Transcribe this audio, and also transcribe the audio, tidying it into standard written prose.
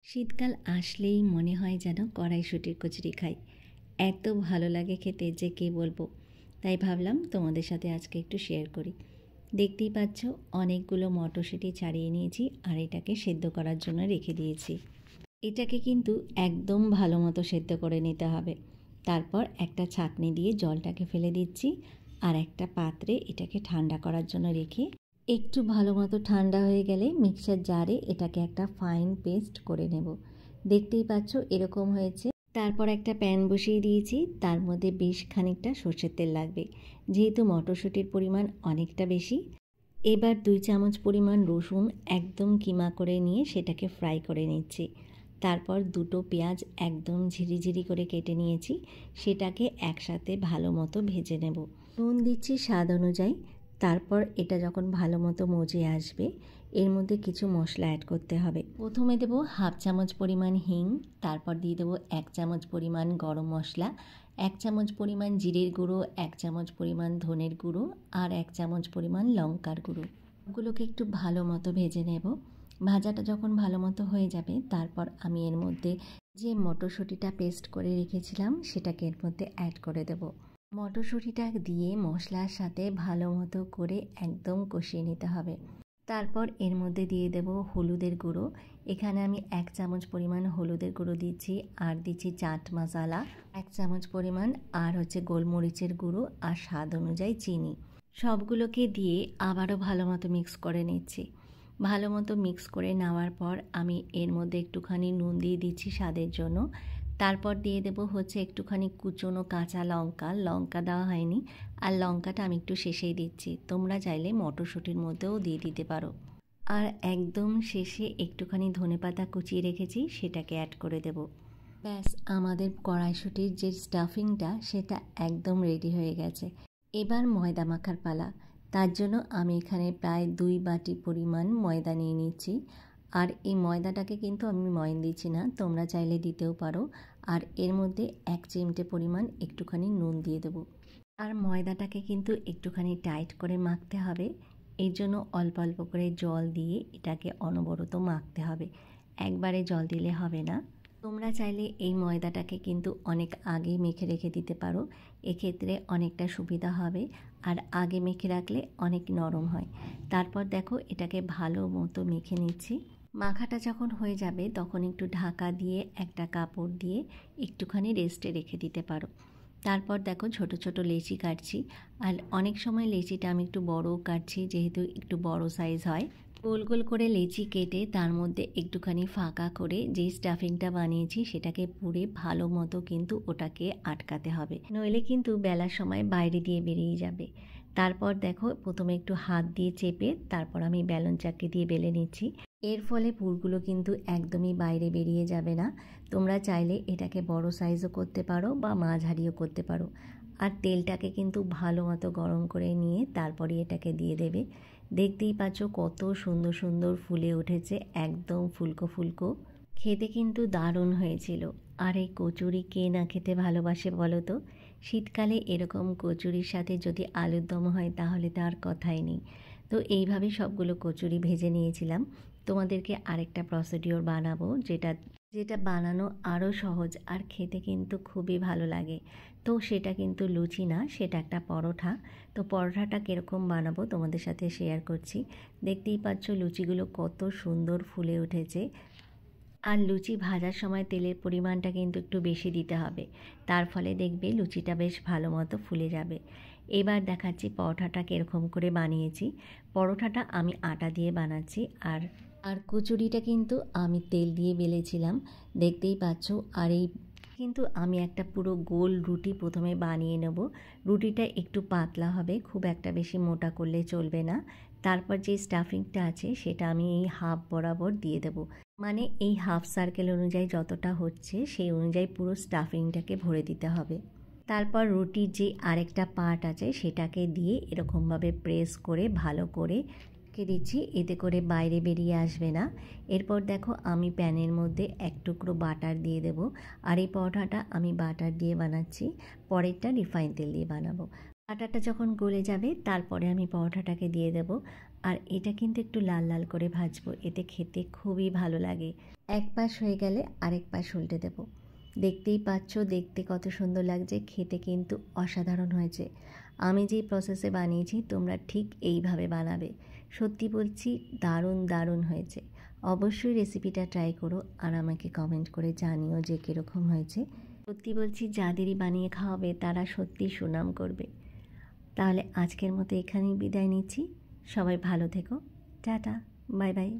শীতকাল আসলেই মনে হয় যেন কড়াইশুঁটির কচুরি খাই। এত ভালো লাগে খেতে যে কী বলবো। তাই ভাবলাম তোমাদের সাথে আজকে একটু শেয়ার করি। দেখতেই পাচ্ছ অনেকগুলো মটরশুঁটি ছাড়িয়ে নিয়েছি আর এটাকে সেদ্ধ করার জন্য রেখে দিয়েছি। এটাকে কিন্তু একদম ভালো মতো সেদ্ধ করে নিতে হবে। তারপর একটা ছাঁকনি দিয়ে জলটাকে ফেলে দিচ্ছি আর একটা পাত্রে এটাকে ঠান্ডা করার জন্য রেখে একটু ভালো মতো ঠান্ডা হয়ে গেলে মিক্সার জারে এটাকে একটা ফাইন পেস্ট করে নেব। দেখতেই পাচ্ছ এরকম হয়েছে। তারপর একটা প্যান বসিয়ে দিয়েছি, তার মধ্যে বেশ খানিকটা সর্ষের তেল লাগবে, যেহেতু মটরশুঁটির পরিমাণ অনেকটা বেশি। এবার 2 চামচ পরিমাণ রসুন একদম কিমা করে নিয়ে সেটাকে ফ্রাই করে নিচ্ছি। তারপর দুটো পেঁয়াজ একদম ঝিরিঝিরি করে কেটে নিয়েছি, সেটাকে একসাথে ভালো মতো ভেজে নেব। নুন দিচ্ছি স্বাদ অনুযায়ী। তারপর এটা যখন ভালো মতো মজে আসবে এর মধ্যে কিছু মশলা অ্যাড করতে হবে। প্রথমে দেবো 1/2 চামচ পরিমাণ হিং, তারপর দিয়ে দেবো 1 চামচ পরিমাণ গরম মশলা, 1 চামচ পরিমাণ জিরের গুঁড়ো, 1 চামচ পরিমাণ ধনের গুঁড়ো আর 1 চামচ পরিমাণ লঙ্কার গুঁড়ো। ওগুলোকে একটু ভালো মতো ভেজে নেব। ভাজাটা যখন ভালো মতো হয়ে যাবে তারপর আমি এর মধ্যে যে মটরশুঁটিটা পেস্ট করে রেখেছিলাম সেটাকে এর মধ্যে অ্যাড করে দেব। মটরশুঁটিটা দিয়ে মশলার সাথে ভালো মতো করে একদম কষিয়ে নিতে হবে। তারপর এর মধ্যে দিয়ে দেব হলুদের গুঁড়ো। এখানে আমি 1 চামচ পরিমাণ হলুদের গুঁড়ো দিচ্ছি আর দিচ্ছি চাট মশলা 1 চামচ পরিমাণ, আর গোলমরিচের গুঁড়ো আর স্বাদ অনুযায়ী চিনি। সবগুলোকে দিয়ে আবারও ভালো মতো মিক্স করে নিচ্ছি। ভালো মতো মিক্স করে নেওয়ার পর আমি এর মধ্যে একটুখানি নুন দিয়ে দিচ্ছি স্বাদের জন্য। তারপর দিয়ে দেবো একটুখানি কুচনো কাঁচা লঙ্কা, লঙ্কা দেওয়া হয়নি, আর লঙ্কাটা আমি একটু শেষেই দিচ্ছি। তোমরা চাইলে মটরশুঁটির মধ্যেও দিয়ে দিতে পারো। আর একদম শেষে একটুখানি ধনেপাতা কুচিয়ে রেখেছি, সেটাকে অ্যাড করে দেব। ব্যাস, আমাদের কড়াইশুঁটির যে স্টাফিংটা সেটা একদম রেডি হয়ে গেছে। এবার ময়দা মাখার পালা। তার জন্য আমি এখানে প্রায় 2 বাটি পরিমাণ ময়দা নিয়ে নিচ্ছি। আর এই ময়দাটাকে কিন্তু আমি ময়ন দিচ্ছি না, তোমরা চাইলে দিতেও পারো। আর এর মধ্যে 1 চিমটে পরিমাণ একটুখানি নুন দিয়ে দেবো। আর ময়দাটাকে কিন্তু একটুখানি টাইট করে মাখতে হবে। এর জন্য অল্প অল্প করে জল দিয়ে এটাকে অনবরত মাখতে হবে, একবারে জল দিলে হবে না। তোমরা চাইলে এই ময়দাটাকে কিন্তু অনেক আগেই মেখে রেখে দিতে পারো, এক্ষেত্রে অনেকটা সুবিধা হবে। আর আগে মেখে রাখলে অনেক নরম হয়। তারপর দেখো এটাকে ভালো মতো মেখে নিচ্ছি। মাখাটা যখন হয়ে যাবে তখন একটু ঢাকা দিয়ে একটা কাপড় দিয়ে একটুখানি রেস্টে রেখে দিতে পারো। তারপর দেখো ছোট ছোট লেচি কাটছি। আর অনেক সময় লেচিটা আমি একটু বড়ও কাটছি, যেহেতু একটু বড় সাইজ হয়। গোল গোল করে লেচি কেটে তার মধ্যে একটুখানি ফাঁকা করে যেই স্টাফিংটা বানিয়েছি সেটাকে পুরে ভালো মতো কিন্তু ওটাকে আটকাতে হবে, নইলে কিন্তু বেলার সময় বাইরে দিয়ে বেরিয়ে যাবে। তারপর দেখো প্রথমে একটু হাত দিয়ে চেপে তারপর আমি বেলন চাকি দিয়ে বেলে নিচ্ছি। এর ফলে পুরগুলো কিন্তু একদমই বাইরে বেরিয়ে যাবে না। তোমরা চাইলে এটাকে বড় সাইজও করতে পারো বা মাঝারিও করতে পারো। আর তেলটাকে কিন্তু ভালো মতো গরম করে নিয়ে তারপরে এটাকে দিয়ে দেবে। দেখতেই পাচ্ছ কত সুন্দর সুন্দর ফুলে উঠেছে, একদম ফুলকো ফুলকো। খেতে কিন্তু দারুণ হয়েছিল। আর এই কচুরি কে না খেতে ভালোবাসে বলো তো। শীতকালে এরকম কচুরির সাথে যদি আলুর দম হয় তাহলে তো আর কথাই নেই। তো এইভাবে সবগুলো কচুরি ভেজে নিয়েছিলাম। তোমাদেরকে আরেকটা প্রসিডিওর বানাবো, যেটা বানানো আরও সহজ আর খেতে কিন্তু খুবই ভালো লাগে। তো সেটা কিন্তু লুচি না, সেটা একটা পরোটা। তো পরোটাটা কীরকম বানাবো তোমাদের সাথে শেয়ার করছি। দেখতেই পাচ্ছ লুচিগুলো কত সুন্দর ফুলে উঠেছে। আর লুচি ভাজার সময় তেলের পরিমাণটা কিন্তু একটু বেশি দিতে হবে, তার ফলে দেখবে লুচিটা বেশ ভালো মতো ফুলে যাবে। এবার দেখাচ্ছি পরোটাটা কীরকম করে বানিয়েছি। পরোটাটা আমি আটা দিয়ে বানাচ্ছি, আর কচুরিটা কিন্তু আমি তেল দিয়ে বেলেছিলাম, দেখতেই পাচ্ছ। আর এই কিন্তু আমি একটা পুরো গোল রুটি প্রথমে বানিয়ে নেব। রুটিটা একটু পাতলা হবে, খুব একটা বেশি মোটা করলে চলবে না। তারপর যে স্টাফিংটা আছে সেটা আমি এই হাফ বরাবর দিয়ে দেব, মানে এই হাফ সার্কেল অনুযায়ী যতটা হচ্ছে সেই অনুযায়ী পুরো স্টাফিংটাকে ভরে দিতে হবে। তারপর রুটির যে আরেকটা পার্ট আছে সেটাকে দিয়ে এরকমভাবে প্রেস করে ভালো করে দিচ্ছি, এতে করে বাইরে বেরিয়ে আসবে না। এরপর দেখো আমি প্যানের মধ্যে 1 টুকরো বাটার দিয়ে দেব। আর এই পরোটাটা আমি বাটার দিয়ে বানাচ্ছি, পরেরটা রিফাইন তেল দিয়ে বানাবো। বাটারটা যখন গলে যাবে তারপরে আমি পরোটাটাকে দিয়ে দেব। আর এটা কিন্তু একটু লাল লাল করে ভাজবো, এতে খেতে খুবই ভালো লাগে। এক পাশ হয়ে গেলে আরেক পাশ উল্টে দেবো। দেখতেই পাচ্ছ দেখতে কত সুন্দর লাগছে, খেতে কিন্তু অসাধারণ হয়েছে। আমি যেই প্রসেসে বানিয়েছি তোমরা ঠিক এইভাবে বানাবে। সত্যি বলছি দারুণ দারুণ হয়েছে। অবশ্যই রেসিপিটা ট্রাই করো আর আমাকে কমেন্ট করে জানিও যে কীরকম হয়েছে। সত্যি বলছি যাদেরই বানিয়ে খাওয়াবে তারা সত্যিই সুনাম করবে। তাহলে আজকের মতো এখানেই বিদায় নিচ্ছি। সবাই ভালো থেকো। Tata, bye bye.